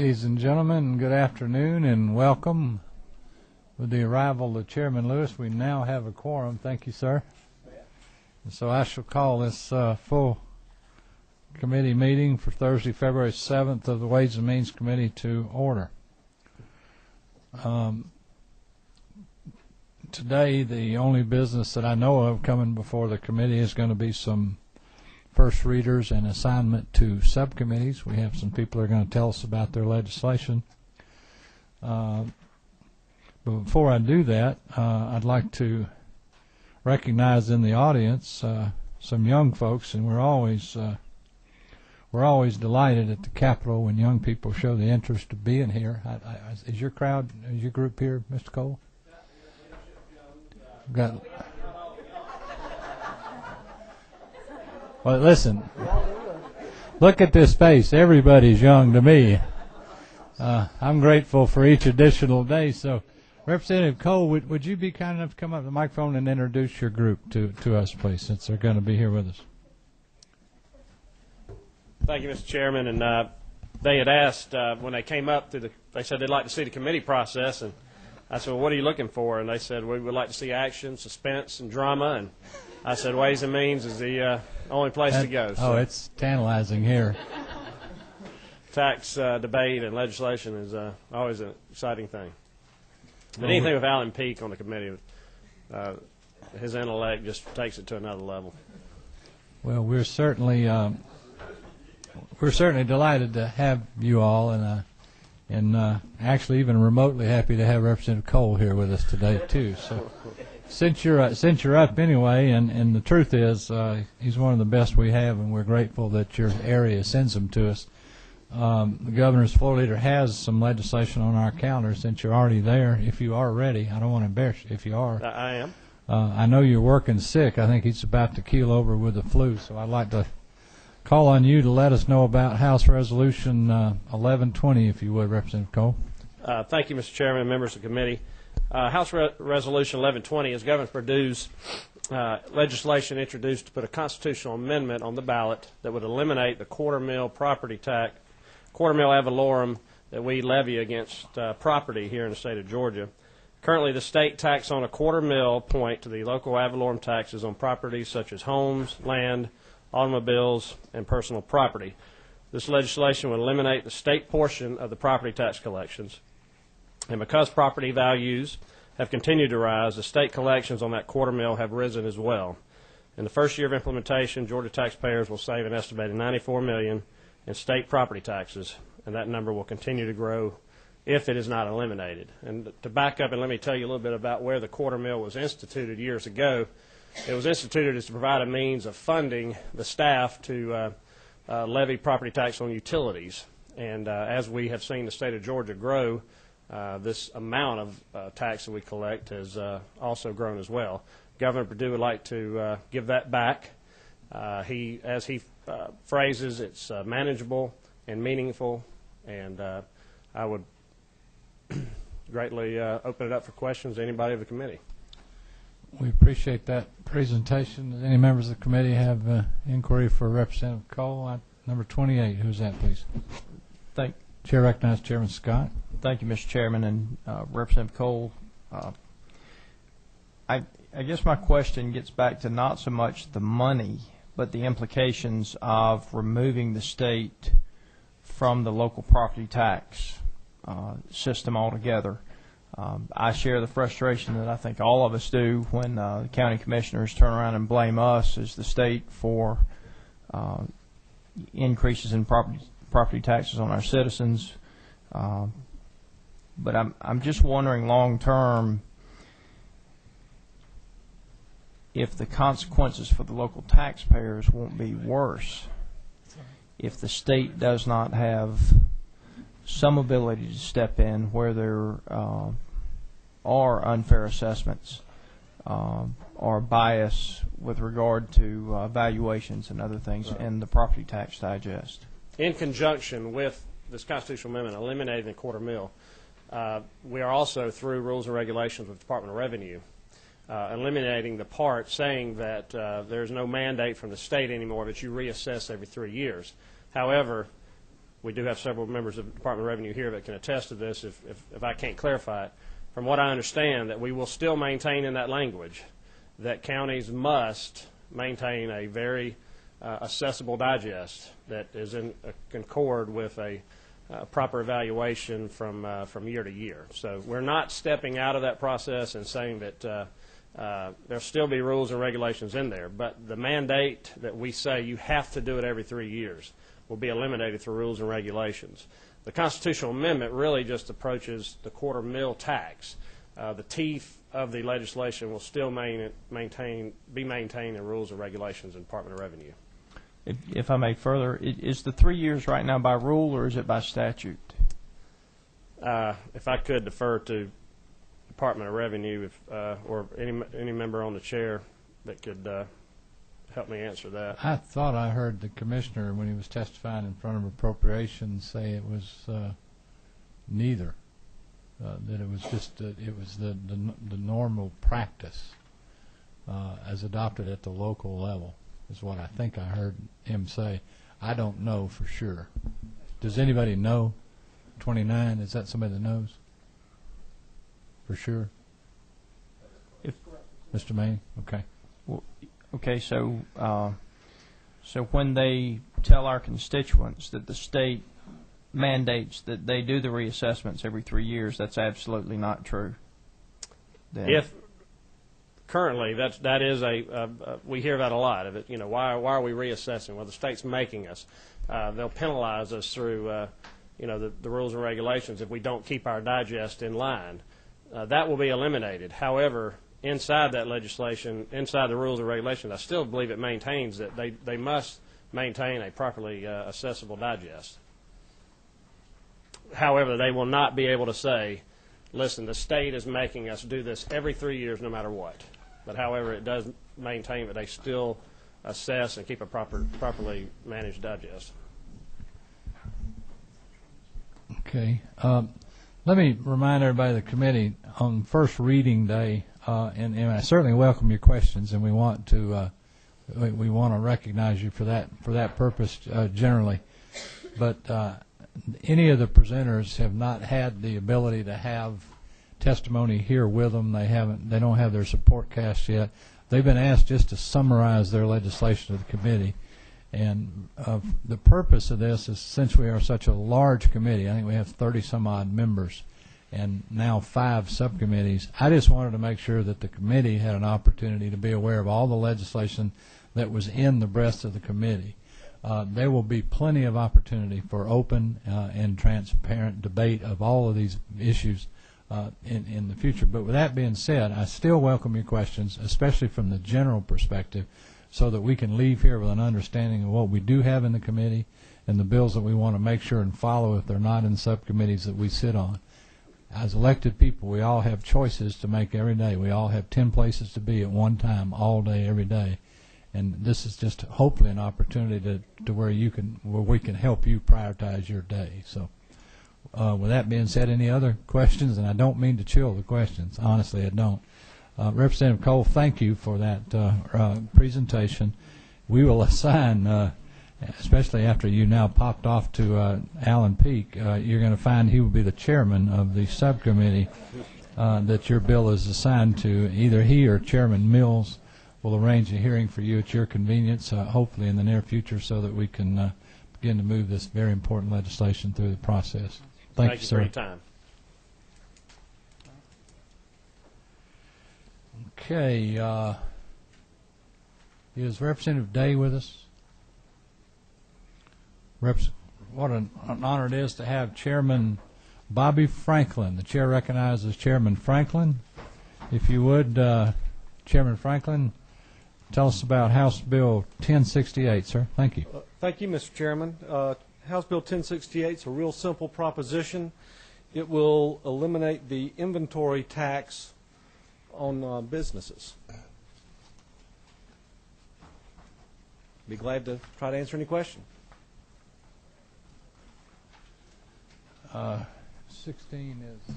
Ladies and gentlemen, good afternoon and welcome. With the arrival of Chairman Lewis, we now have a quorum. Thank you, sir. And so I shall call this full committee meeting for Thursday, February 7th of the Ways and Means Committee to order. Today, the only business that I know of coming before the committee is going to be some first readers and assignment to subcommittees. We have some people who are going to tell us about their legislation. But before I do that, I'd like to recognize in the audience some young folks, and we're always delighted at the Capitol when young people show the interest of being here. Is your group here, Mr. Cole? Got. Well, listen, look at this space. Everybody's young to me. I'm grateful for each additional day. So, Representative Cole, would you be kind enough to come up to the microphone and introduce your group to us, please, since they're going to be here with us? Thank you, Mr. Chairman. And they had asked when they came up, they said they'd like to see the committee process. And I said, well, what are you looking for? And they said, we would like to see action, suspense, and drama. And I said, Ways and Means is the only place to go. So. Oh, it's tantalizing here. Tax debate and legislation is always an exciting thing. But anything with Alan Peake on the committee, his intellect just takes it to another level. Well, we're certainly delighted to have you all, and actually even remotely happy to have Representative Cole here with us today too. So. Since you're up anyway, and the truth is he's one of the best we have, and we're grateful that your area sends him to us. The governor's floor leader has some legislation on our calendar. Since you're already there, if you are ready, I don't want to embarrass you if you are. I am. I know you're working sick. I think he's about to keel over with the flu, so I'd like to call on you to let us know about House Resolution 1120, if you would, Representative Cole. Thank you, Mr. Chairman and members of the committee. House Resolution 1120 is Governor Perdue's legislation introduced to put a constitutional amendment on the ballot that would eliminate the quarter mil property tax, quarter mil ad valorem that we levy against property here in the state of Georgia. Currently, the state tax on a quarter mil point to the local ad valorem taxes on properties such as homes, land, automobiles, and personal property. This legislation would eliminate the state portion of the property tax collections. And because property values have continued to rise, the state collections on that quarter mil have risen as well. In the first year of implementation, Georgia taxpayers will save an estimated $94 million in state property taxes, and that number will continue to grow if it is not eliminated. And to back up and let me tell you a little bit about where the quarter mil was instituted years ago. It was instituted as to provide a means of funding the staff to levy property tax on utilities. And as we have seen the state of Georgia grow, this amount of tax that we collect has also grown as well. Governor Perdue would like to give that back. As he phrases, it's manageable and meaningful, and I would greatly open it up for questions to anybody of the committee. We appreciate that presentation. Does any members of the committee have inquiry for Representative Cole? Number 28, who's that, please? Chair recognizes Chairman Scott. Thank you, Mr. Chairman, and Representative Cole. I guess my question gets back to not so much the money, but the implications of removing the state from the local property tax system altogether. I share the frustration that I think all of us do when the county commissioners turn around and blame us as the state for increases in property taxes on our citizens. But I'm just wondering long term if the consequences for the local taxpayers won't be worse if the state does not have some ability to step in where there are unfair assessments or bias with regard to valuations and other things in the property tax digest. In conjunction with this constitutional amendment eliminating the quarter mil, we are also, through rules and regulations with the Department of Revenue, eliminating the part saying that there's no mandate from the state anymore that you reassess every 3 years. However, we do have several members of the Department of Revenue here that can attest to this if I can't clarify it. From what I understand, that we will still maintain in that language that counties must maintain a very accessible digest that is in concord with a proper evaluation from year to year. So we're not stepping out of that process and saying that there'll still be rules and regulations in there, but the mandate that we say you have to do it every 3 years will be eliminated through rules and regulations. The constitutional amendment really just approaches the quarter mill tax. The teeth of the legislation will still be maintained in rules and regulations in Department of Revenue. If I may further, is the 3 years right now by rule or is it by statute? If I could defer to Department of Revenue, or any member on the chair that could help me answer that. I thought I heard the commissioner when he was testifying in front of appropriations say it was neither. That it was just it was the normal practice as adopted at the local level is what I think I heard him say. I don't know for sure. Does anybody know? 29, is that somebody that knows? For sure? Mr. Maine? Okay. Well, okay, so when they tell our constituents that the state mandates that they do the reassessments every 3 years, that's absolutely not true. Then. If currently that is we hear that a lot of it. You know, why are we reassessing? Well, the state's making us. They'll penalize us through the rules and regulations if we don't keep our digest in line. That will be eliminated. However, inside that legislation, inside the rules and regulations, I still believe it maintains that they must maintain a properly accessible digest. However, they will not be able to say, listen, the state is making us do this every 3 years no matter what. But however, it does maintain that they still assess and keep a properly managed digest. Okay. Let me remind everybody of the committee on first reading day, and I certainly welcome your questions, and we want to recognize you for that purpose generally. But any of the presenters have not had the ability to have testimony here with them. They don't have their support cast yet. They've been asked just to summarize their legislation to the committee. And the purpose of this is, since we are such a large committee, I think we have 30-some-odd members, and now 5 subcommittees, I just wanted to make sure that the committee had an opportunity to be aware of all the legislation that was in the breast of the committee. There will be plenty of opportunity for open and transparent debate of all of these issues in the future. But with that being said, I still welcome your questions, especially from the general perspective, so that we can leave here with an understanding of what we do have in the committee and the bills that we want to make sure and follow if they're not in subcommittees that we sit on. As elected people, we all have choices to make every day. We all have 10 places to be at one time, all day, every day. And this is just hopefully an opportunity to where we can help you prioritize your day. So with that being said, any other questions? And I don't mean to chill the questions. Honestly, I don't. Representative Cole, thank you for that presentation. We will assign, especially after you now popped off to Alan Peak, you're going to find he will be the chairman of the subcommittee that your bill is assigned to. Either he or Chairman Mills will arrange a hearing for you at your convenience, hopefully in the near future, so that we can begin to move this very important legislation through the process. Thank you, sir. For your time. Okay. Is Representative Day with us? What an honor it is to have Chairman Bobby Franklin. The chair recognizes Chairman Franklin. If you would, Chairman Franklin, tell us about House Bill 1068, sir. Thank you. Thank you, Mr. Chairman. House Bill 1068 is a real simple proposition. It will eliminate the inventory tax on businesses. Be glad to try to answer any question. 16 is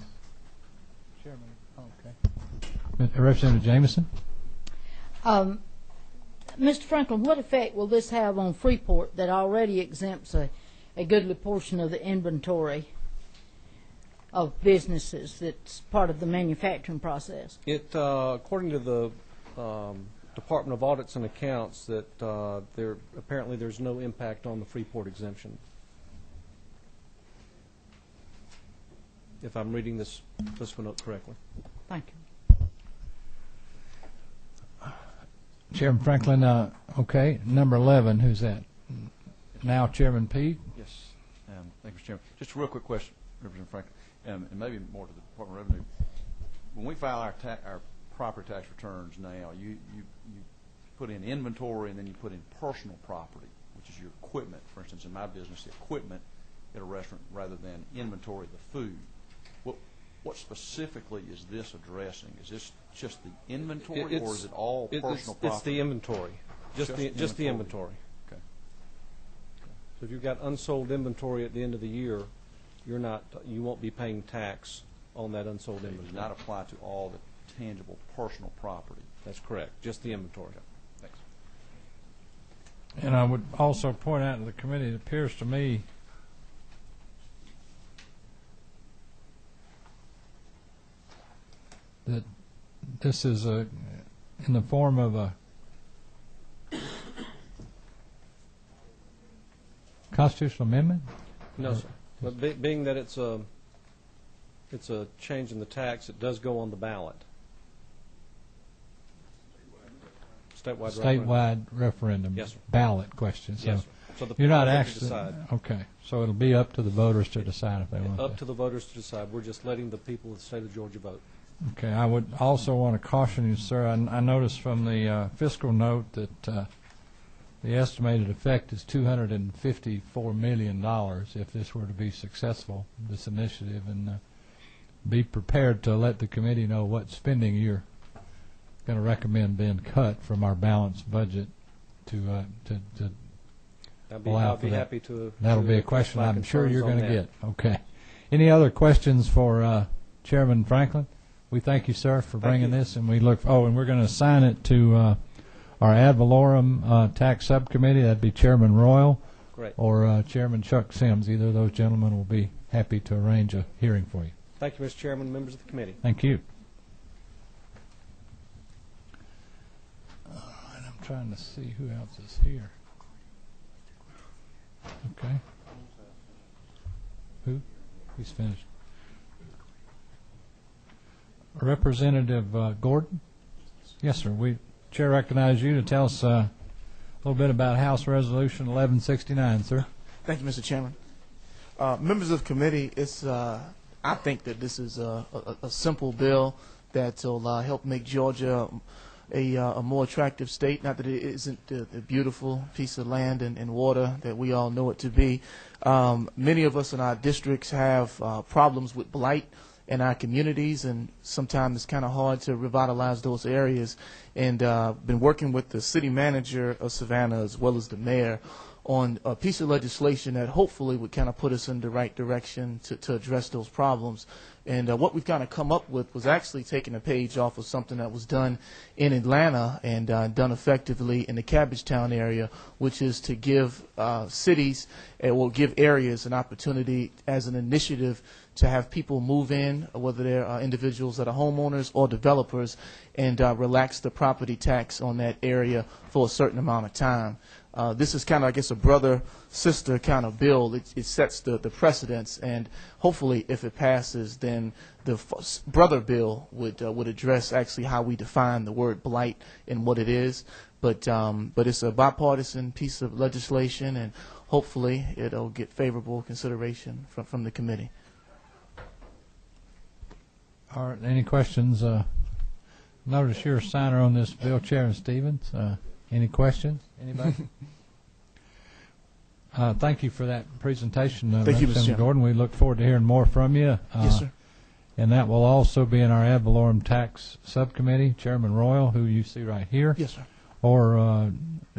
Chairman. Okay. Representative Jameson. Mr. Franklin, what effect will this have on Freeport that already exempts a a goodly portion of the inventory of businesses that's part of the manufacturing process? It, according to the Department of Audits and Accounts, that apparently there's no impact on the Freeport exemption. If I'm reading this one up correctly. Thank you. Chairman Franklin, okay. Number 11, who's that? Now Chairman Peake. Yes. Thank you, Mr. Chairman. Just a real quick question, Representative Franklin, and maybe more to the Department of Revenue. When we file our property tax returns now, you put in inventory and then you put in personal property, which is your equipment. For instance, in my business, the equipment at a restaurant rather than inventory of the food. What specifically is this addressing? Is this just the inventory, or is it all personal property? It's the inventory. Just the inventory. Okay. So if you've got unsold inventory at the end of the year, you won't be paying tax on that unsold inventory. It does not apply to all the tangible personal property. That's correct. Just the inventory. Okay. Thanks. And I would also point out to the committee, it appears to me that this is in the form of a constitutional amendment? No, sir. But being that it's a change in the tax, it does go on the ballot. Statewide referendum. Yes, sir. Ballot question. So Yes, sir. So the you're not people get to actually decide. okay. So it'll be up to the voters to decide if they want. Up to the voters to decide. We're just letting the people of the state of Georgia vote. Okay, I would also want to caution you, sir. I noticed from the fiscal note that the estimated effect is $254 million if this were to be successful, this initiative, and be prepared to let the committee know what spending you're going to recommend being cut from our balanced budget to I'll be happy to. That'll be a question I'm sure you're going to get. Okay. Any other questions for Chairman Franklin? We thank you, sir, for bringing this, and we look. Oh, and we're going to assign it to our ad valorem tax subcommittee. That'd be Chairman Royal, Great. or Chairman Chuck Sims. Either of those gentlemen will be happy to arrange a hearing for you. Thank you, Mr. Chairman, members of the committee. Thank you. All right, I'm trying to see who else is here. Okay. Who? He's finished. Representative Gordon? Yes, sir. Chair recognizes you to tell us a little bit about House Resolution 1169, sir. Thank you, Mr. Chairman. Members of the committee, I think that this is a simple bill that will help make Georgia a more attractive state. Not that it isn't the beautiful piece of land and water that we all know it to be. Many of us in our districts have problems with blight in our communities, and sometimes it's kind of hard to revitalize those areas. And been working with the city manager of Savannah as well as the mayor on a piece of legislation that hopefully would kind of put us in the right direction to address those problems. And what we've kind of come up with was actually taking a page off of something that was done in Atlanta and done effectively in the Cabbagetown area, which is to give cities or give areas an opportunity as an initiative to have people move in, whether they're individuals that are homeowners or developers, and relax the property tax on that area for a certain amount of time. This is kind of, I guess, a brother-sister kind of bill. It sets the precedence, and hopefully, if it passes, then the brother bill would address actually how we define the word blight and what it is. But it's a bipartisan piece of legislation, and hopefully, it'll get favorable consideration from the committee. All right. Any questions? Notice you're a signer on this bill, Chairman Stevens. Any questions? Anybody? Thank you for that presentation, Thank you, Mr. Representative Chairman. Gordon. We look forward to hearing more from you. Yes, sir. And that will also be in our ad valorem tax subcommittee, Chairman Royal, who you see right here. Yes, sir. Or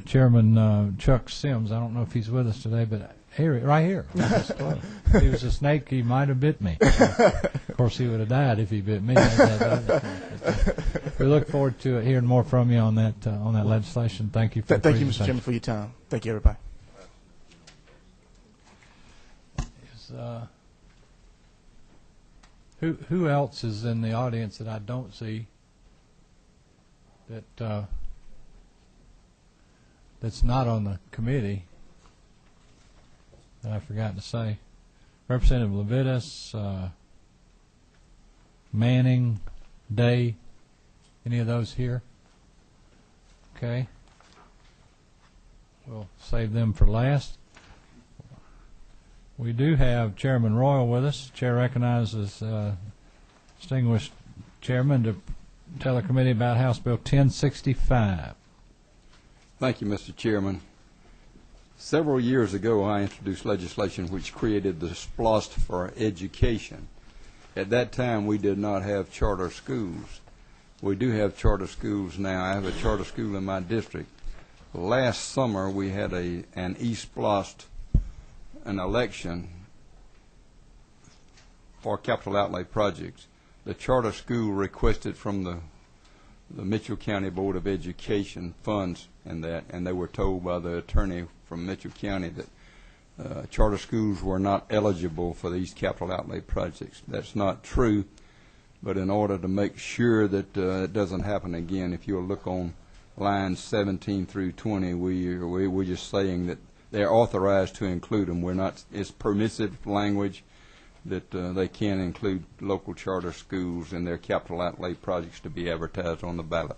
Chairman Chuck Sims. I don't know if he's with us today, but here, right here. If he was a snake, he might have bit me. Of course, he would have died if he bit me. We look forward to hearing more from you on that legislation. Thank you for the Thank you, Mr. presentation. Chairman, for your time. Thank you, everybody. is who else is in the audience that I don't see that that's not on the committee that I forgot to say? Representative Levitas, Manning, Day, any of those here? Okay. We'll save them for last. We do have Chairman Royal with us. Chair recognizes distinguished chairman to tell the committee about House Bill 1065. Thank you, Mr. Chairman. Several years ago, I introduced legislation which created the SPLOST for education. At that time, we did not have charter schools. We do have charter schools now. I have a charter school in my district. Last summer, we had an e-SPLOST, an election for capital outlay projects. The charter school requested from the Mitchell County Board of Education funds and they were told by the attorney from Mitchell County that charter schools were not eligible for these capital outlay projects. That's not true, but in order to make sure that it doesn't happen again, if you'll look on lines 17 through 20, we're just saying that they're authorized to include them. We're not. It's permissive language that they can include local charter schools in their capital outlay projects to be advertised on the ballot.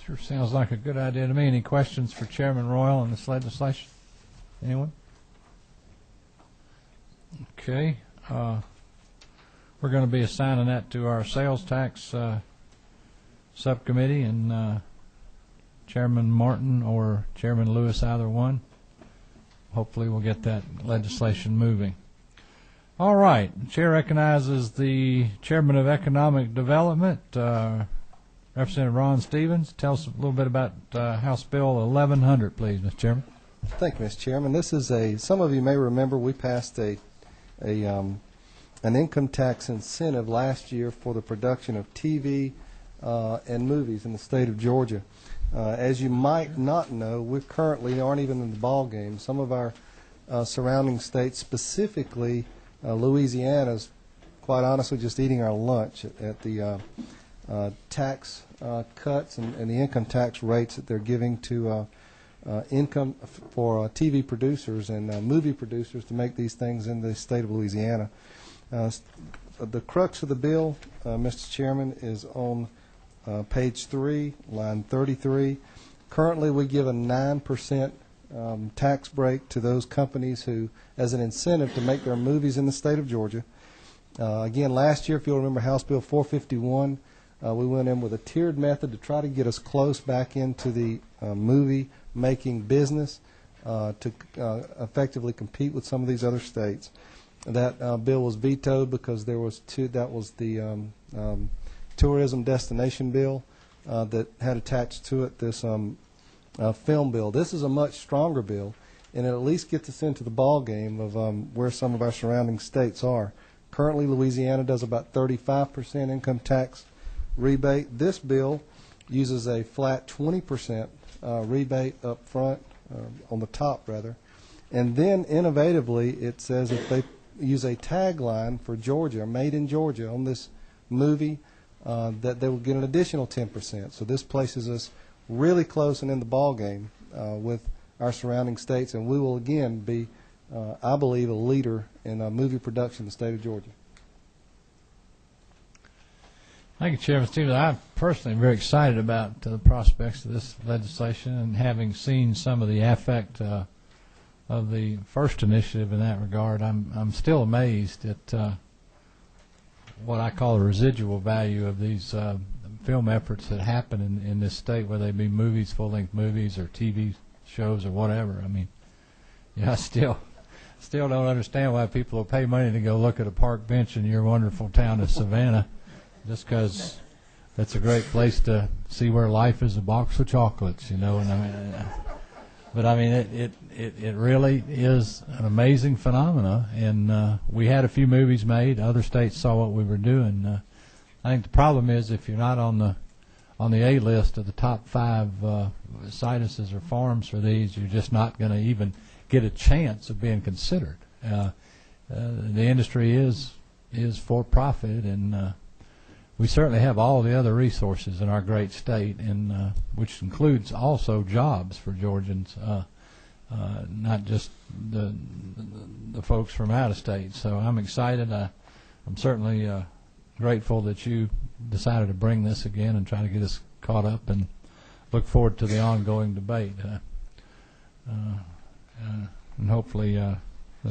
Sure sounds like a good idea to me. Any questions for Chairman Royal on this legislation? Anyone? Okay. We're going to be assigning that to our sales tax subcommittee, and Chairman Martin or Chairman Lewis, either one. Hopefully we'll get that legislation moving. All right. The chair recognizes the Chairman of Economic Development, Representative Ron Stevens. Tell us a little bit about House Bill 1100, please, Mr. Chairman. Thank you, Mr. Chairman. This is some of you may remember we passed an income tax incentive last year for the production of TV and movies in the state of Georgia. As you might not know, we currently aren't even in the ball game. Some of our surrounding states, specifically Louisiana, is quite honestly just eating our lunch at the tax cuts and the income tax rates that they're giving to income for TV producers and movie producers to make these things in the state of Louisiana. The crux of the bill, Mr. Chairman, is on page 3, line 33. Currently, we give a 9% tax break to those companies who, as an incentive to make their movies in the state of Georgia. Again, last year, if you'll remember House Bill 451, we went in with a tiered method to try to get us close back into the movie-making business to effectively compete with some of these other states. That bill was vetoed because there was that was the tourism destination bill that had attached to it this film bill. This is a much stronger bill, and it at least gets us into the ball game of where some of our surrounding states are. Currently, Louisiana does about 35% income tax rebate. This bill uses a flat 20% rebate up front, on the top rather, and then innovatively it says if they use a tagline for Georgia, made in Georgia, on this movie, that they will get an additional 10%. So this places us really close and in the ball game with our surrounding states, and we will again be, I believe, a leader in movie production in the state of Georgia. Thank you, Chairman Stevens. I personally am very excited about the prospects of this legislation, and having seen some of the affect of the first initiative in that regard, I'm still amazed at what I call the residual value of these film efforts that happen in this state, whether they be movies, full-length movies, or TV shows, or whatever. I mean, I still don't understand why people will pay money to go look at a park bench in your wonderful town of Savannah, just because that's a great place to see where life is a box of chocolates, And I mean, but I mean, it really is an amazing phenomena, and we had a few movies made. Other states saw what we were doing. I think the problem is if you're not on on the A list of the top 5 situses or farms for these, you're just not going to even get a chance of being considered. The industry is for profit, and we certainly have all the other resources in our great state, and which includes also jobs for Georgians, not just the folks from out of state. So I'm excited. I'm certainly grateful that you decided to bring this again and try to get us caught up, and look forward to the ongoing debate, and hopefully a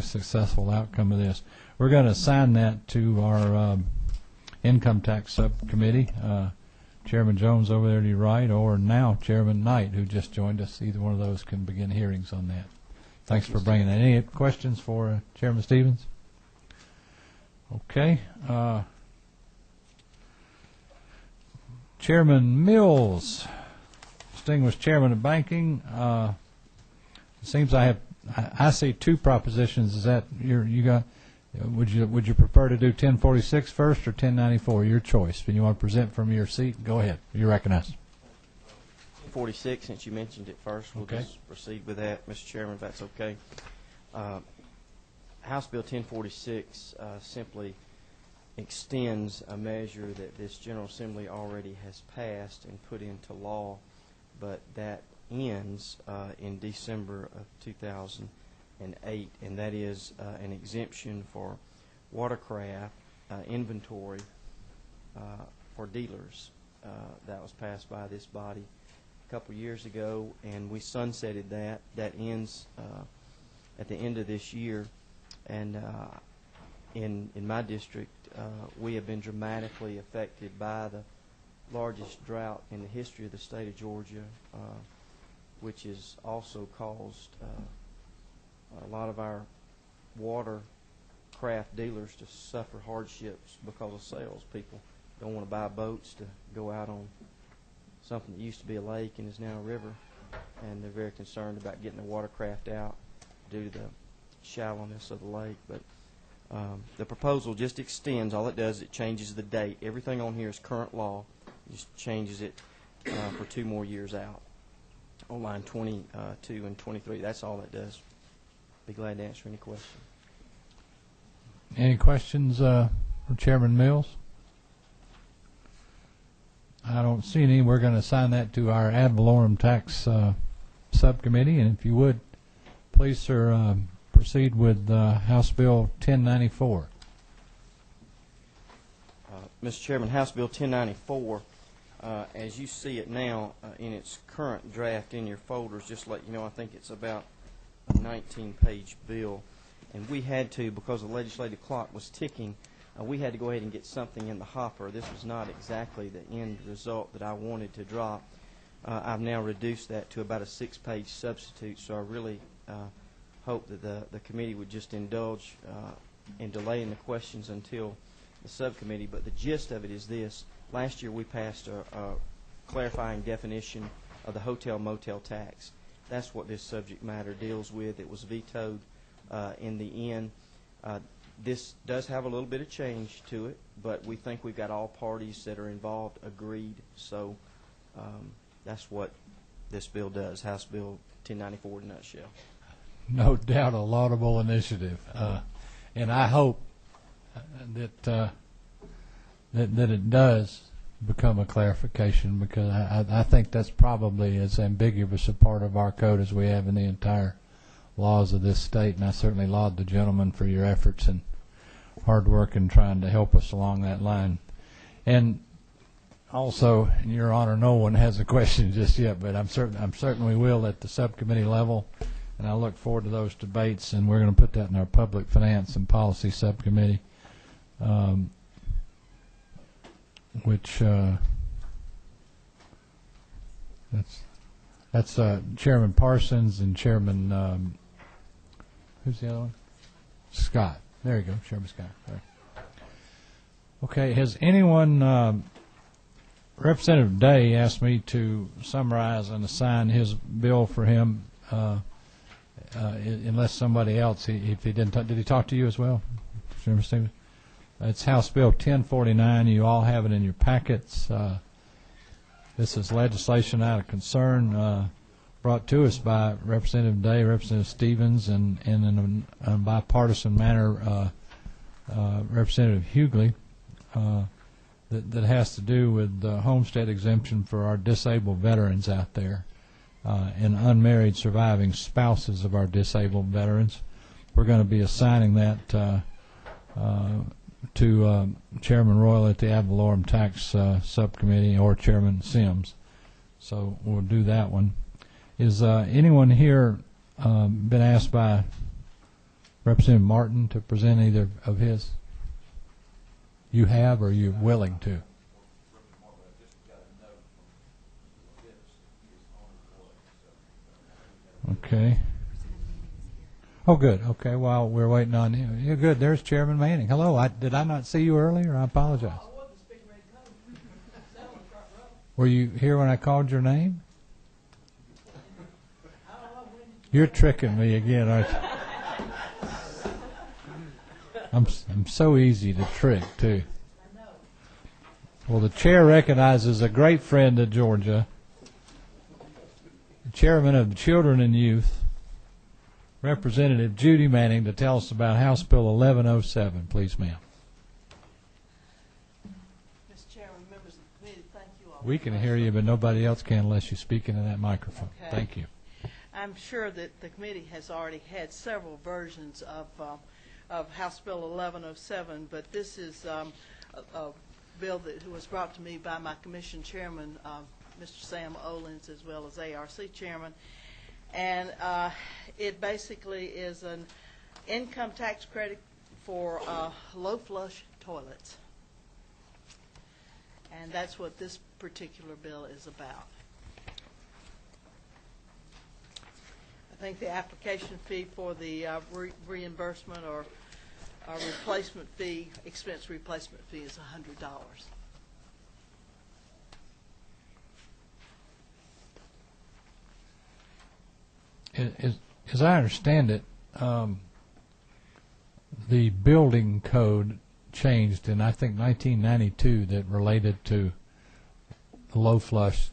successful outcome of this. We're going to assign that to our Income Tax Subcommittee, Chairman Jones over there to your right, or now Chairman Knight, who just joined us. Either one of those can begin hearings on that. Thanks for bringing that. Any questions for Chairman Stevens? Okay. Chairman Mills, distinguished Chairman of Banking. It seems I see 2 propositions. Is that you got? Would you prefer to do 1046 first or 1094? Your choice. If you want to present from your seat, go ahead. You recognize. 1046, since you mentioned it first, we'll just proceed with that, Mr. Chairman, if that's okay. House Bill 1046 simply extends a measure that this General Assembly already has passed and put into law, but that ends in December of 2008, and that is an exemption for watercraft inventory for dealers. That was passed by this body a couple years ago, and we sunsetted that. That ends at the end of this year, and in my district, we have been dramatically affected by the largest drought in the history of the state of Georgia, which has also caused a lot of our watercraft dealers to suffer hardships because of sales. People don't want to buy boats to go out on something that used to be a lake and is now a river, and they're very concerned about getting the watercraft out due to the shallowness of the lake. But the proposal just extends. All it does, it changes the date. Everything on here is current law. It just changes it for 2 more years out on line 22 and 23. That's all it does. Be glad to answer any questions. Any questions for Chairman Mills? I don't see any. We're going to assign that to our ad valorem tax subcommittee, and if you would, please, sir, proceed with House Bill 1094. Mr. Chairman, House Bill 1094, as you see it now in its current draft in your folders, just to let you know, I think it's about a 19-page bill, and we had to, because the legislative clock was ticking, we had to go ahead and get something in the hopper. This was not exactly the end result that I wanted to drop. I've now reduced that to about a 6-page substitute, so I really hope that the committee would just indulge in delaying the questions until the subcommittee. But the gist of it is this. Last year we passed a clarifying definition of the hotel-motel tax. That's what this subject matter deals with. It was vetoed in the end. This does have a little bit of change to it, but we think we've got all parties that are involved agreed. So that's what this bill does, House Bill 1094 in a nutshell. No doubt a laudable initiative. And I hope that it does become a clarification, because I think that's probably as ambiguous a part of our code as we have in the entire laws of this state, and I certainly laud the gentleman for your efforts and hard work in trying to help us along that line. And also, in your honor, no one has a question just yet, but I'm certain we will at the subcommittee level, and I look forward to those debates, and we're going to put that in our Public Finance and Policy Subcommittee, which that's Chairman Parsons and Chairman who's the other one? Scott. There you go, Chairman Scott. Right. Okay, has anyone, Representative Day asked me to summarize and assign his bill for him, unless somebody else, if he didn't, did he talk to you as well, Chairman Stevens? It's House Bill 1049. You all have it in your packets. This is legislation out of concern brought to us by Representative Day, Representative Stevens, and in a bipartisan manner, Representative Hughley, that has to do with the homestead exemption for our disabled veterans out there and unmarried surviving spouses of our disabled veterans. We're going to be assigning that to Chairman Royal at the ad valorem tax subcommittee, or Chairman Sims. So we'll do that one. Is anyone here been asked by Representative Martin to present either of his? You have, or you're willing to? Okay. Oh, good. Okay, while we're waiting on him. You're good. There's Chairman Manning. Hello. Did I not see you earlier? I apologize. Were you here when I called your name? You're tricking me again, aren't you? I'm so easy to trick, too. Well, the chair recognizes a great friend of Georgia, the chairman of the Children and Youth, Representative Judy Manning, to tell us about House Bill 1107. Please, ma'am. Mr. Chairman, members of the committee, thank you all. We can hear you, but nobody else can unless you speak into that microphone. Okay. Thank you. I'm sure that the committee has already had several versions of House Bill 1107, but this is a bill that was brought to me by my commission chairman, Mr. Sam Olins, as well as ARC chairman. And it basically is an income tax credit for low flush toilets. And that's what this particular bill is about. I think the application fee for the reimbursement or replacement fee, expense replacement fee, is $100. As I understand it, the building code changed in, I think, 1992 that related to low flush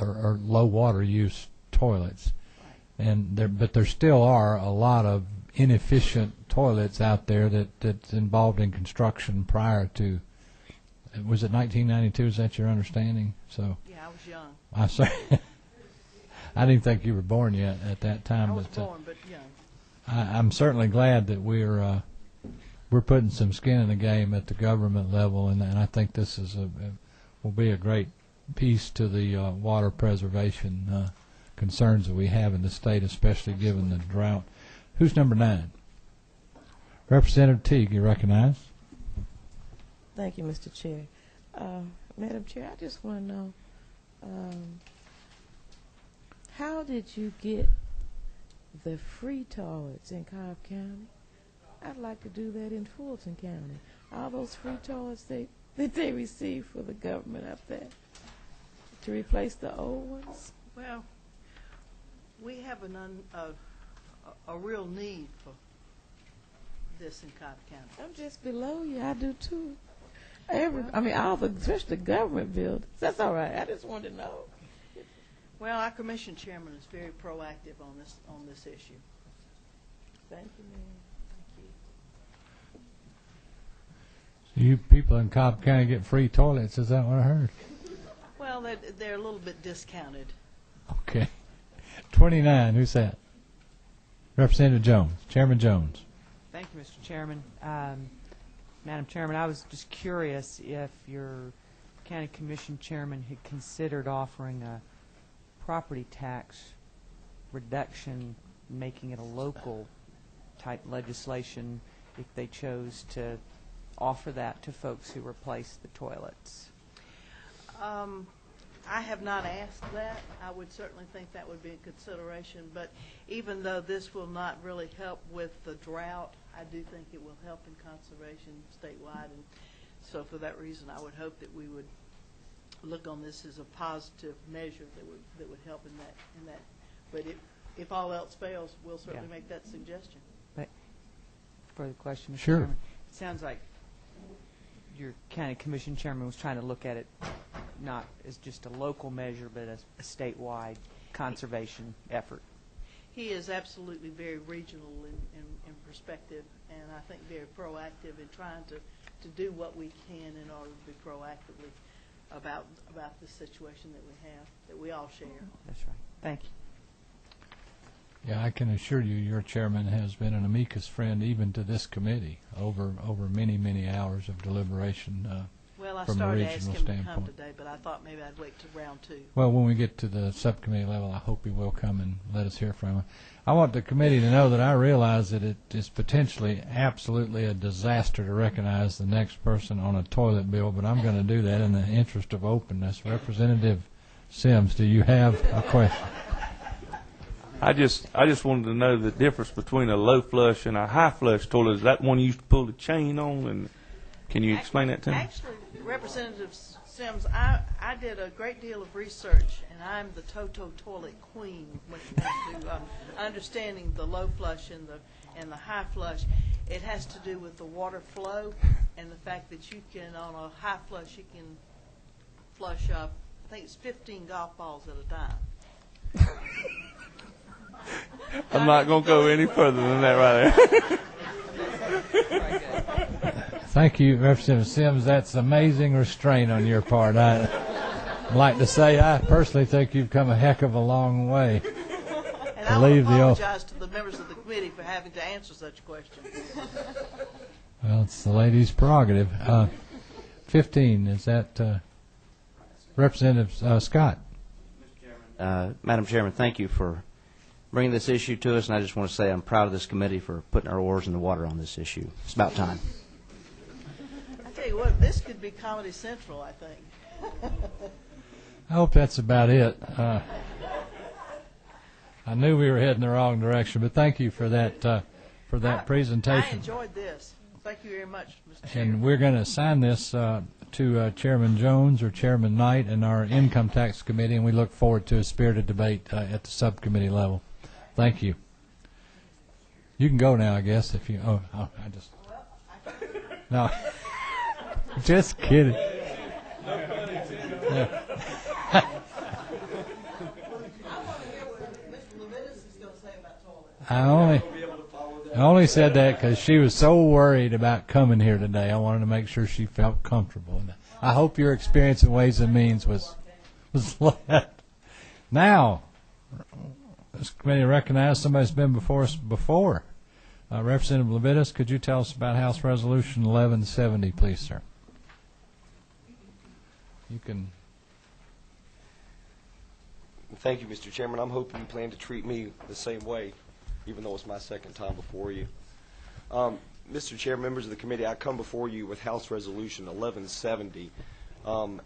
or low water use toilets. But there still are a lot of inefficient toilets out there that's involved in construction prior to. Was it 1992? Is that your understanding? So. Yeah, I was young. I'm sorry. I didn't think you were born yet at that time. I was born, but young. I'm certainly glad that we're putting some skin in the game at the government level, and I think this is will be a great piece to the water preservation concerns that we have in the state, especially given the drought. Who's number 9? Representative Teague, you recognize? Thank you, Mr. Chair. Madam Chair, I just want to know, how did you get the free toilets in Cobb County? I'd like to do that in Fulton County. All those free toilets that they receive for the government up there to replace the old ones? Well, we have a real need for this in Cobb County. I'm just below you. I do too. Especially the government buildings. That's all right. I just wanted to know. Well, our commission chairman is very proactive on this issue. Thank you, ma'am. So you people in Cobb County get free toilets? Is that what I heard? Well, they're a little bit discounted. Okay. 29. Who's that? Representative Jones. Chairman Jones. Thank you, Mr. Chairman. Madam Chairman, I was just curious if your county commission chairman had considered offering a property tax reduction, making it a local type legislation if they chose to offer that to folks who replace the toilets. I have not asked that. I would certainly think that would be a consideration, but even though this will not really help with the drought, I do think it will help in conservation statewide, and so for that reason I would hope that we would look on this as a positive measure that would help in that. But if all else fails, we'll certainly make that suggestion. Further question, Mr. Sure. Chairman? It sounds like your county commission chairman was trying to look at it not as just a local measure, but a statewide conservation effort. He is absolutely very regional in perspective, and I think very proactive in trying to do what we can in order to be proactively about the situation that we have, that we all share. That's right. Thank you. Yeah, I can assure you, your chairman has been an amicus friend even to this committee over many hours of deliberation. Well, I from a started regional asking him to come standpoint. today, but I thought maybe I'd wait to round 2. Well, when we get to the subcommittee level, I hope he will come and let us hear from him. I want the committee to know that I realize that it is potentially absolutely a disaster to recognize the next person on a toilet bill, but I'm going to do that in the interest of openness. Representative Sims, do you have a question? I just wanted to know the difference between a low flush and a high flush toilet. Is that one you used to pull the chain on? And can you explain that to me? Actually, Representative Sims, I did a great deal of research, and I'm the Toto toilet queen when it comes to understanding the low flush and the high flush. It has to do with the water flow and the fact that you can, on a high flush, you can flush up, I think it's 15 golf balls at a time. I'm not going to go any further than that right there. Thank you, Representative Sims. That's amazing restraint on your part. I'd like to say I personally think you've come a heck of a long way. And I want to apologize to the members of the committee for having to answer such questions. Well, it's the lady's prerogative. 15, is that Representative Scott? Madam Chairman, thank you for bringing this issue to us, and I just want to say I'm proud of this committee for putting our oars in the water on this issue. It's about time. I tell you what, this could be Comedy Central, I think. I hope that's about it. I knew we were heading the wrong direction, but thank you for that presentation. I enjoyed this. Thank you very much, Mr. Chairman. And we're going to assign this to Chairman Jones or Chairman Knight and our Income Tax Committee, and we look forward to a spirited debate at the subcommittee level. Thank you. You can go now, I guess, if you. I just. No. Just kidding. Yeah. I only said that because she was so worried about coming here today. I wanted to make sure she felt comfortable. I hope your experience in Ways and Means was that. Now, this committee recognized somebody's been before us before. Representative Levitas, could you tell us about House Resolution 1170, please, sir? You can. Thank you, Mr. Chairman. I'm hoping you plan to treat me the same way, even though it's my second time before you. Mr. Chair, members of the committee, I come before you with House Resolution 1170.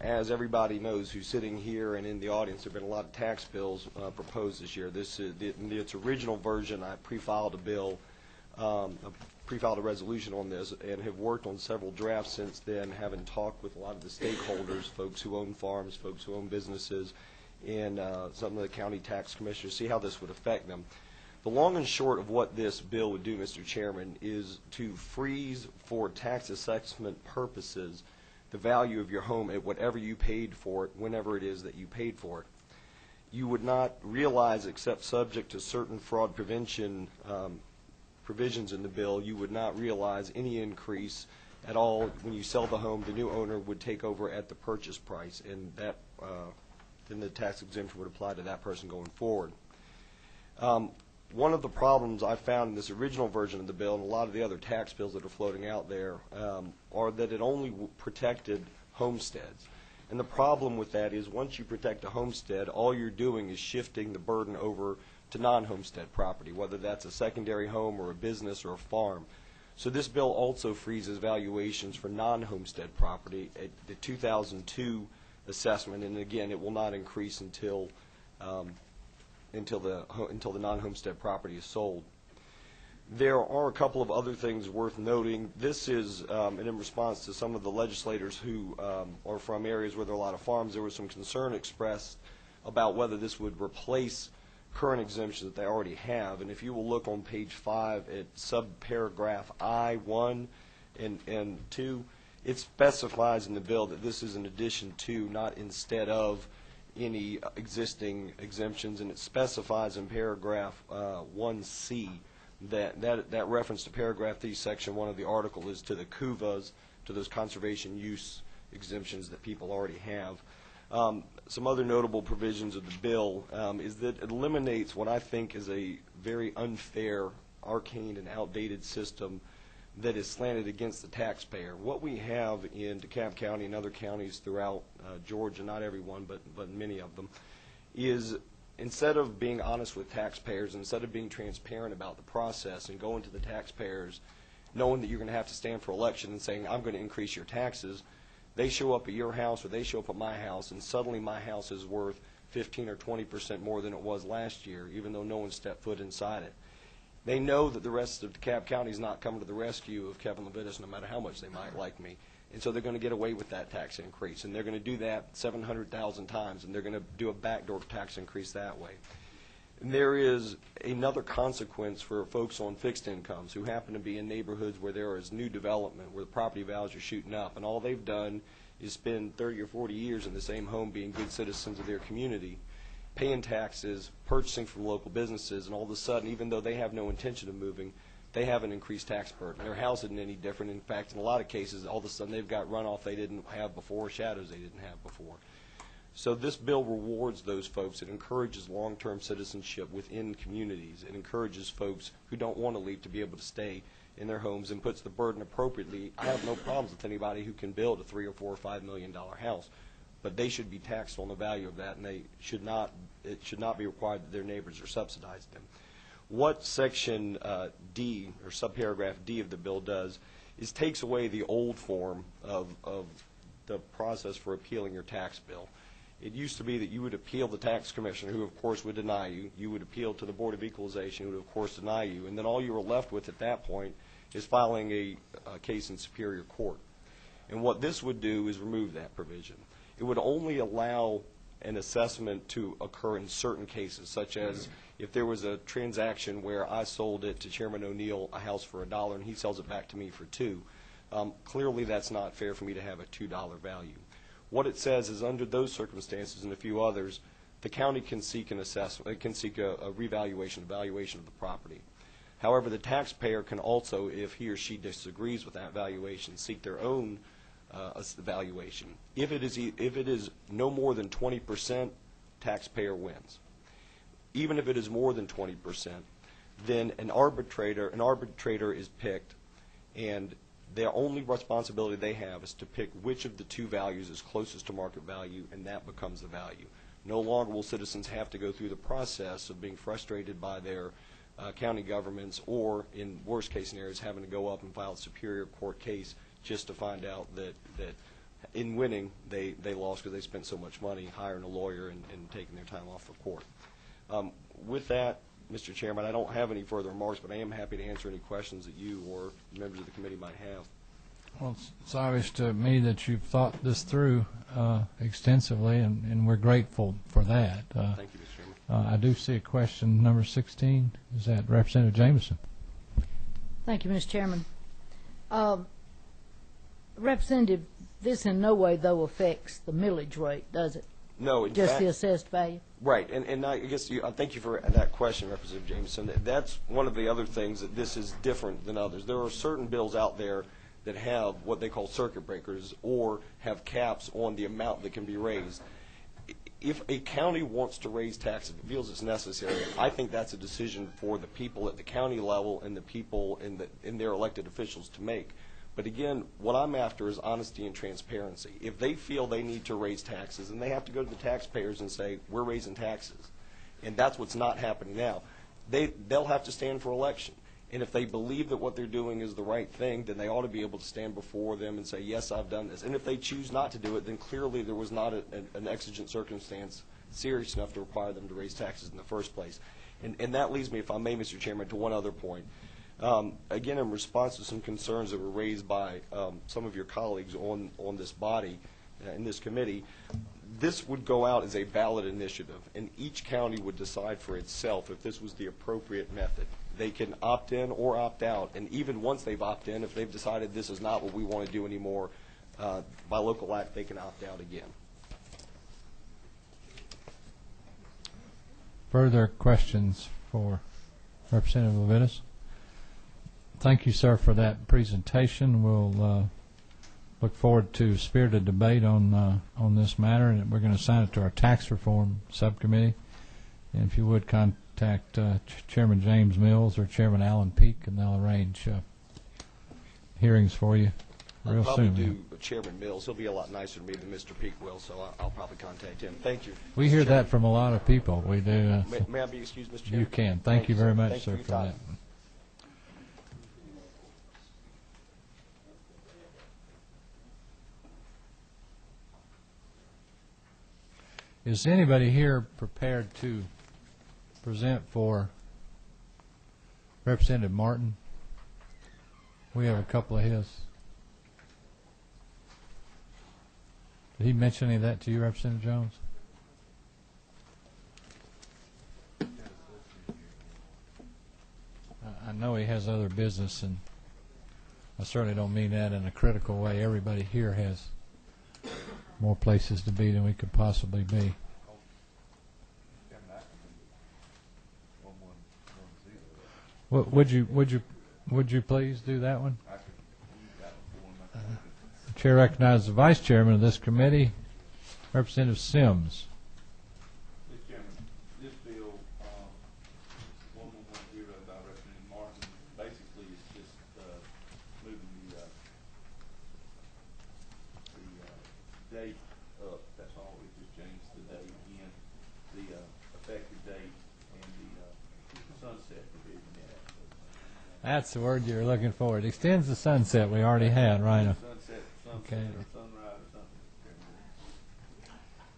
As everybody knows who's sitting here and in the audience, there have been a lot of tax bills proposed this year. This is in its original version. I pre-filed a bill, pre-filed a resolution on this, and have worked on several drafts since then, having talked with a lot of the stakeholders, folks who own farms, folks who own businesses, and some of the county tax commissioners, see how this would affect them. The long and short of what this bill would do, Mr. Chairman, is to freeze for tax assessment purposes the value of your home at whatever you paid for it, whenever it is that you paid for it. You would not realize, except subject to certain fraud prevention provisions in the bill, you would not realize any increase at all when you sell the home. The new owner would take over at the purchase price, and that then the tax exemption would apply to that person going forward. One of the problems I found in this original version of the bill and a lot of the other tax bills that are floating out there are that it only protected homesteads. And the problem with that is once you protect a homestead, all you're doing is shifting the burden over to non-homestead property, whether that's a secondary home or a business or a farm. So this bill also freezes valuations for non-homestead property at the 2002 assessment, and again, it will not increase until the non-homestead property is sold. There are a couple of other things worth noting. This is in response to some of the legislators who are from areas where there are a lot of farms. There was some concern expressed about whether this would replace current exemptions that they already have. And if you will look on page 5 at subparagraph I1 and 2, it specifies in the bill that this is in addition to, not instead of, any existing exemptions, and it specifies in paragraph 1C that reference to paragraph 3, section 1 of the article is to the CUVAs, to those conservation use exemptions that people already have. Some other notable provisions of the bill is that it eliminates what I think is a very unfair, arcane, and outdated system that is slanted against the taxpayer. What we have in DeKalb County and other counties throughout Georgia, not everyone, but many of them, is instead of being honest with taxpayers, instead of being transparent about the process and going to the taxpayers knowing that you're going to have to stand for election and saying, I'm going to increase your taxes, they show up at your house or they show up at my house, and suddenly my house is worth 15 or 20% more than it was last year, even though no one stepped foot inside it. They know that the rest of DeKalb County is not coming to the rescue of Kevin Levitas, no matter how much they might like me. And so they're going to get away with that tax increase. And they're going to do that 700,000 times, and they're going to do a backdoor tax increase that way. And there is another consequence for folks on fixed incomes who happen to be in neighborhoods where there is new development, where the property values are shooting up, and all they've done is spend 30 or 40 years in the same home being good citizens of their community, paying taxes, purchasing from local businesses, and all of a sudden, even though they have no intention of moving, they have an increased tax burden. Their house isn't any different. In fact, in a lot of cases, all of a sudden they've got runoff they didn't have before, shadows they didn't have before. So this bill rewards those folks. It encourages long-term citizenship within communities. It encourages folks who don't want to leave to be able to stay in their homes and puts the burden appropriately. I have no problems with anybody who can build a $3 or $4 or $5 million house, but they should be taxed on the value of that, and it should not be required that their neighbors are subsidizing them. What section D, or subparagraph D of the bill does is takes away the old form of the process for appealing your tax bill. It used to be that you would appeal the tax commissioner, who of course would deny you. You would appeal to the Board of Equalization, who would of course deny you. And then all you were left with at that point is filing a case in Superior Court. And what this would do is remove that provision. It would only allow an assessment to occur in certain cases, such as if there was a transaction where I sold it to Chairman O'Neill a house for $1 and he sells it back to me for $2. Clearly that's not fair for me to have a $2 value. What it says is under those circumstances and a few others, the county can seek an assessment, it can seek a revaluation, evaluation of the property. However, the taxpayer can also, if he or she disagrees with that valuation, seek their own valuation. If it is no more than 20%, taxpayer wins. Even if it is more than 20%, then an arbitrator is picked, and the only responsibility they have is to pick which of the two values is closest to market value, and that becomes the value. No longer will citizens have to go through the process of being frustrated by their county governments, or in worst case scenarios having to go up and file a Superior Court case just to find out that in winning they lost because they spent so much money hiring a lawyer and taking their time off for court. With that, Mr. Chairman, I don't have any further remarks, but I am happy to answer any questions that you or members of the committee might have. Well, it's obvious to me that you've thought this through extensively, and we're grateful for that. Thank you, Mr. Chairman. I do see a question, number 16. Is that Representative Jameson? Thank you, Mr. Chairman. Representative, this in no way, though, affects the millage rate, does it? No, in just fact, the assessed value? Right, and I guess I thank you for that question, Representative Jameson. That's one of the other things that this is different than others. There are certain bills out there that have what they call circuit breakers or have caps on the amount that can be raised. If a county wants to raise taxes, if it feels it's necessary, I think that's a decision for the people at the county level and the people in their elected officials to make. But again, what I'm after is honesty and transparency. If they feel they need to raise taxes, then they have to go to the taxpayers and say, we're raising taxes. And that's what's not happening now. They'll have to stand for election. And if they believe that what they're doing is the right thing, then they ought to be able to stand before them and say, yes, I've done this. And if they choose not to do it, then clearly there was not an exigent circumstance serious enough to require them to raise taxes in the first place. And that leads me, if I may, Mr. Chairman, to one other point. Again, in response to some concerns that were raised by some of your colleagues on this body, in this committee, this would go out as a ballot initiative, and each county would decide for itself if this was the appropriate method. They can opt in or opt out, and even once they've opted in, if they've decided this is not what we want to do anymore, by local act, they can opt out again. Further questions for Representative Levitas? Thank you, sir, for that presentation. We'll look forward to spirited debate on this matter, and we're going to assign it to our tax reform subcommittee. And if you would contact Chairman James Mills or Chairman Alan Peak, and they'll arrange hearings for you real I'll probably soon. do Chairman Mills. He'll be a lot nicer to me than Mr. Peak will, so I'll probably contact him. Thank you. We hear that from a lot of people. We do. May I be excused, Mr. Chairman? You can. Thank you very much, Thank sir, you for for your that. time. Is anybody here prepared to present for Representative Martin? We have a couple of his. Did he mention any of that to you, Representative Jones? I know he has other business, and I certainly don't mean that in a critical way. Everybody here has more places to be than we could possibly be. Would you please do that one? The chair recognizes the vice chairman of this committee, Representative Sims. Mr. Chairman, this bill, 1110 by Representative Martin, basically is just moving the date up. That's all. It just changed the date again, the effective date, and the sunset provision. That's the word you were looking for. It extends the sunset we already had, right? Sunset, Okay. or sunrise or something.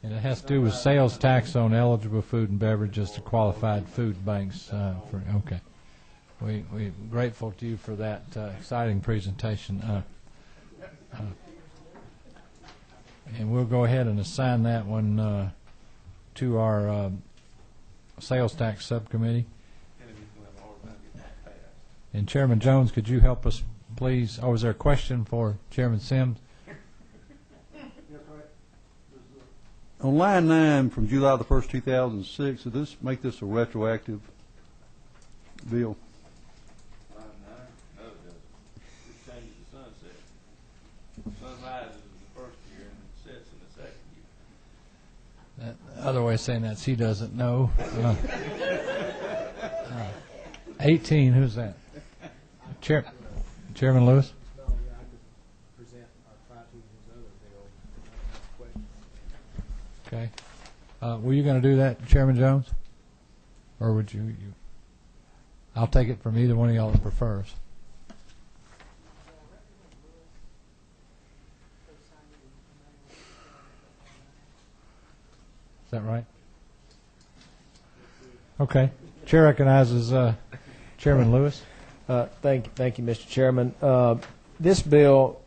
And it has to do with sales tax on eligible food and beverages to qualified food banks. Okay. We're grateful to you for that exciting presentation. And we'll go ahead and assign that one to our sales tax subcommittee. And Chairman Jones, could you help us, please? Oh, is there a question for Chairman Sims? On line 9 from July the 1st, 2006, does this make this a retroactive bill? Line 9? No, it doesn't. It changes the sunset. Sunrise is the first year and it sets in the second year. The other way of saying that is he doesn't know. 18, who's that? Chairman Lewis? Okay. Were you going to do that, Chairman Jones? Or would you? I'll take it from either one of y'all that prefers. Is that right? Okay. Chair recognizes Chairman Lewis. Thank you, Mr. Chairman. This bill,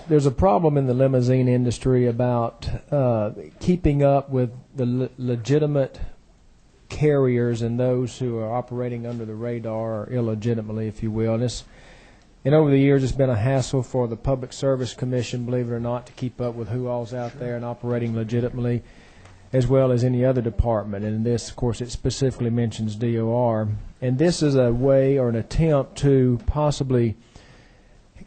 there's a problem in the limousine industry about keeping up with the legitimate carriers and those who are operating under the radar or illegitimately, if you will. And over the years, it's been a hassle for the Public Service Commission, believe it or not, to keep up with who all's out there and operating legitimately, as well as any other department. And this, of course, it specifically mentions DOR. And this is a way or an attempt to possibly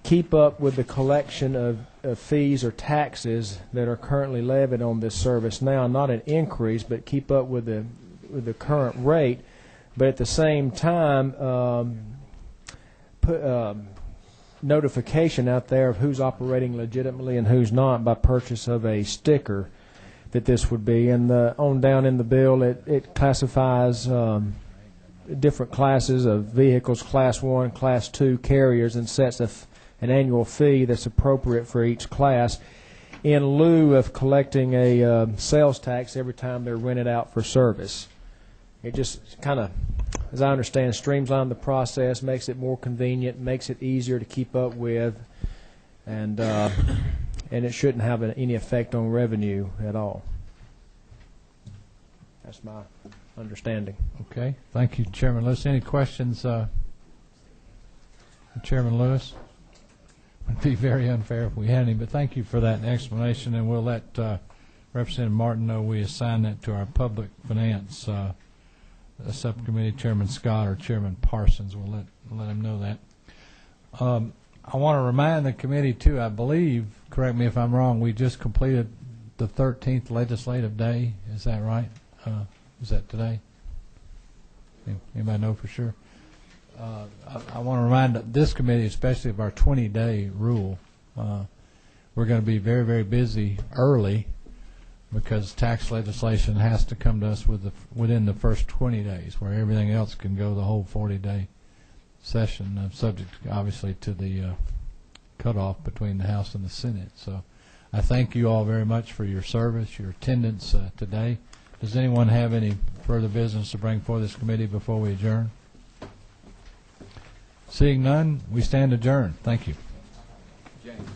keep up with the collection of fees or taxes that are currently levied on this service now. Not an increase, but keep up with the current rate. But at the same time, put notification out there of who's operating legitimately and who's not by purchase of a sticker that this would be. And on down in the bill, it classifies different classes of vehicles, Class 1, Class 2 carriers, and sets an annual fee that's appropriate for each class in lieu of collecting a sales tax every time they're rented out for service. It just kind of, as I understand, streamlines the process, makes it more convenient, makes it easier to keep up with, and it shouldn't have any effect on revenue at all. That's my understanding. Okay. Thank you, Chairman Lewis. Any questions, Chairman Lewis? It'd be very unfair if we had any, but thank you for that explanation, and we'll let Representative Martin know we assign that to our Public Finance Subcommittee, Chairman Scott or Chairman Parsons. We'll let him know that. I want to remind the committee, too, I believe, correct me if I'm wrong, we just completed the 13th legislative day. Is that right? Is that today? Anybody know for sure? I want to remind this committee, especially of our 20-day rule. We're going to be very, very busy early because tax legislation has to come to us within the first 20 days, where everything else can go the whole 40-day session, subject, obviously, to the cutoff between the House and the Senate. So I thank you all very much for your service, your attendance today. Does anyone have any further business to bring before this committee before we adjourn? Seeing none, we stand adjourned. Thank you. James.